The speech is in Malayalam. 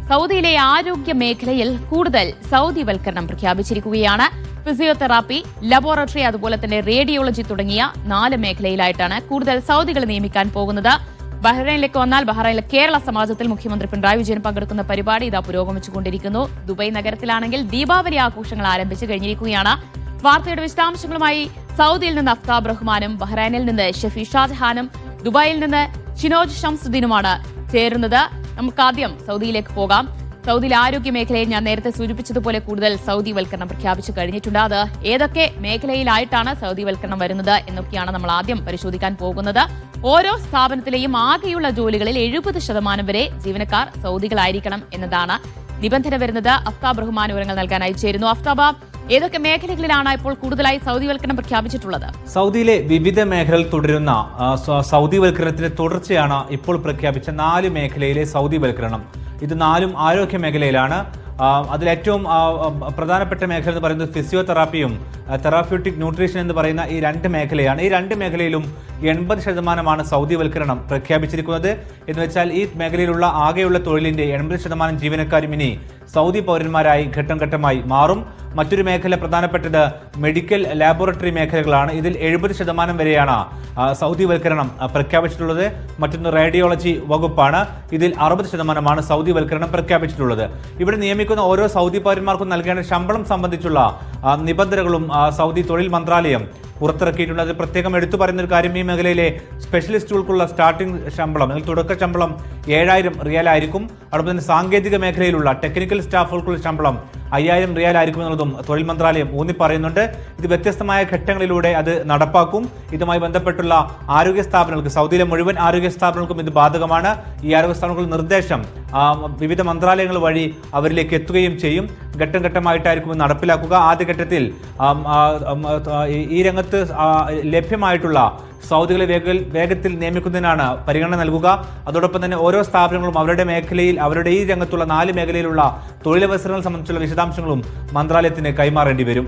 സൗദിയിലെ ആരോഗ്യ മേഖലയിൽ കൂടുതൽ സൗദിവൽക്കരണം പ്രഖ്യാപിച്ചിരിക്കുകയാണ്. ഫിസിയോതെറാപ്പി, ലബോറട്ടറി, അതുപോലെ തന്നെ റേഡിയോളജി തുടങ്ങിയ 4 മേഖലയിലായിട്ടാണ് കൂടുതൽ സൗദികൾ നിയമിക്കാൻ പോകുന്നത്. ബഹ്റൈനിലേക്ക് വന്നാൽ ബഹ്റൈനിലെ കേരള സമാജത്തിൽ മുഖ്യമന്ത്രി പിണറായി വിജയൻ പങ്കെടുക്കുന്ന പരിപാടി ഇതാ പുരോഗമിച്ചുകൊണ്ടിരിക്കുന്നു. ദുബായ് നഗരത്തിലാണെങ്കിൽ ദീപാവലി ആഘോഷങ്ങൾ ആരംഭിച്ചു കഴിഞ്ഞിരിക്കുകയാണ്. വാർത്തയുടെ വിശദാംശങ്ങളുമായി സൗദിയിൽ നിന്ന് അഫ്താബ് റഹ്മാനും ബഹ്റൈനിൽ നിന്ന് ഷഫി ഷാജഹാനും ദുബായിൽ നിന്ന് ഷിനോജ് ഷംസുദ്ദീനുമാണ് ചേരുന്നത്. നമുക്ക് ആദ്യം സൗദിയിലേക്ക് പോകാം. സൗദിയിലെ ആരോഗ്യ മേഖലയിൽ ഞാൻ നേരത്തെ സൂചിപ്പിച്ചതുപോലെ കൂടുതൽ സൗദിവൽക്കരണം പ്രഖ്യാപിച്ചു കഴിഞ്ഞിട്ടുണ്ട്. അത് ഏതൊക്കെ മേഖലയിലായിട്ടാണ് സൗദിവൽക്കരണം വരുന്നത് എന്നൊക്കെയാണ് നമ്മൾ ആദ്യം പരിശോധിക്കാൻ പോകുന്നത്. ഓരോ സ്ഥാപനത്തിലെയും ആകെയുള്ള ജോലികളിൽ 70% വരെ ജീവനക്കാർ സൗദികളായിരിക്കണം എന്നതാണ് നിബന്ധന വരുന്നത്. അഫ്താബ് റഹ്മാൻ വിവരങ്ങൾ നൽകാനായി ചേരുന്നു. അഫ്താബ്, ഏതൊക്കെ മേഖലകളിലാണ് ഇപ്പോൾ കൂടുതലായി സൗദിവൽക്കരണം പ്രഖ്യാപിച്ചിട്ടുള്ളത്? സൗദിയിലെ വിവിധ മേഖലകൾ തുടരുന്ന സൗദിവൽക്കരണത്തിന്റെ തുടർച്ചയാണ് ഇപ്പോൾ പ്രഖ്യാപിച്ച 4 മേഖലയിലെ സൗദിവൽക്കരണം. ഇത് 4ഉം ആരോഗ്യ മേഖലയിലാണ്. അതിലേറ്റവും പ്രധാനപ്പെട്ട മേഖല എന്ന് പറയുന്നത് ഫിസിയോതെറാപ്പിയും തെറാപ്യൂട്ടിക് ന്യൂട്രീഷൻ എന്ന് പറയുന്ന ഈ 2 മേഖലയാണ്. ഈ 2 മേഖലയിലും 80% സൗദിവൽക്കരണം പ്രഖ്യാപിച്ചിരിക്കുന്നത്. എന്ന് വെച്ചാൽ ഈ മേഖലയിലുള്ള ആകെയുള്ള തൊഴിലിന്റെ 80% ജീവനക്കാരും ഇനി സൗദി പൗരന്മാരായി ഘട്ടം ഘട്ടമായി മാറും. മറ്റൊരു മേഖല പ്രധാനപ്പെട്ടത് മെഡിക്കൽ ലാബോറട്ടറി മേഖലകളാണ്. ഇതിൽ 70% വരെയാണ് സൗദിവൽക്കരണം പ്രഖ്യാപിച്ചിട്ടുള്ളത്. മറ്റൊന്ന് റേഡിയോളജി വകുപ്പാണ്. ഇതിൽ 60% സൗദിവൽക്കരണം പ്രഖ്യാപിച്ചിട്ടുള്ളത്. ഇവിടെ നിയമിക്കുന്ന ഓരോ സൗദി പൗരന്മാർക്കും നൽകേണ്ട ശമ്പളം സംബന്ധിച്ചുള്ള നിബന്ധനകളും സൗദി തൊഴിൽ മന്ത്രാലയം പുറത്തിറക്കിയിട്ടുണ്ട്. അത് പ്രത്യേകം എടുത്തു പറയുന്ന ഒരു കാര്യം, ഈ മേഖലയിലെ സ്പെഷ്യലിസ്റ്റുകൾക്കുള്ള സ്റ്റാർട്ടിംഗ് ശമ്പളം അല്ലെങ്കിൽ തുടക്ക ശമ്പളം 7000 റിയാലായിരിക്കും. അതോടൊപ്പം തന്നെ സാങ്കേതിക മേഖലയിലുള്ള ടെക്നിക്കൽ സ്റ്റാഫുകൾക്കുള്ള ശമ്പളം 5000 റിയാലായിരിക്കും എന്നുള്ളതും തൊഴിൽ മന്ത്രാലയം ഊന്നി പറയുന്നുണ്ട്. ഇത് വ്യത്യസ്തമായ ഘട്ടങ്ങളിലൂടെ അത് നടപ്പാക്കും. ഇതുമായി ബന്ധപ്പെട്ടുള്ള ആരോഗ്യ സ്ഥാപനങ്ങൾക്ക്, സൗദിയിലെ മുഴുവൻ ആരോഗ്യ സ്ഥാപനങ്ങൾക്കും ഇത് ബാധകമാണ്. ഈ ആരോഗ്യ സ്ഥാപനങ്ങളുടെ നിർദ്ദേശം വിവിധ മന്ത്രാലയങ്ങൾ വഴി അവരിലേക്ക് എത്തുകയും ചെയ്യും. ഘട്ടം ഘട്ടമായിട്ടായിരിക്കും ഇത് നടപ്പിലാക്കുക. ആദ്യഘട്ടത്തിൽ ഈ രംഗത്ത് ലഭ്യമായിട്ടുള്ള സൗദികളെ വേഗത്തിൽ നിയമിക്കുന്നതിനാണ് പരിഗണന നൽകുക. അതോടൊപ്പം തന്നെ ഓരോ സ്ഥാപനങ്ങളും അവരുടെ മേഖലയിൽ, അവരുടെ ഈ രംഗത്തുള്ള 4 മേഖലയിലുള്ള തൊഴിലവസരങ്ങൾ സംബന്ധിച്ചുള്ള വിശദാംശങ്ങളും മന്ത്രാലയത്തിന് കൈമാറേണ്ടി വരും.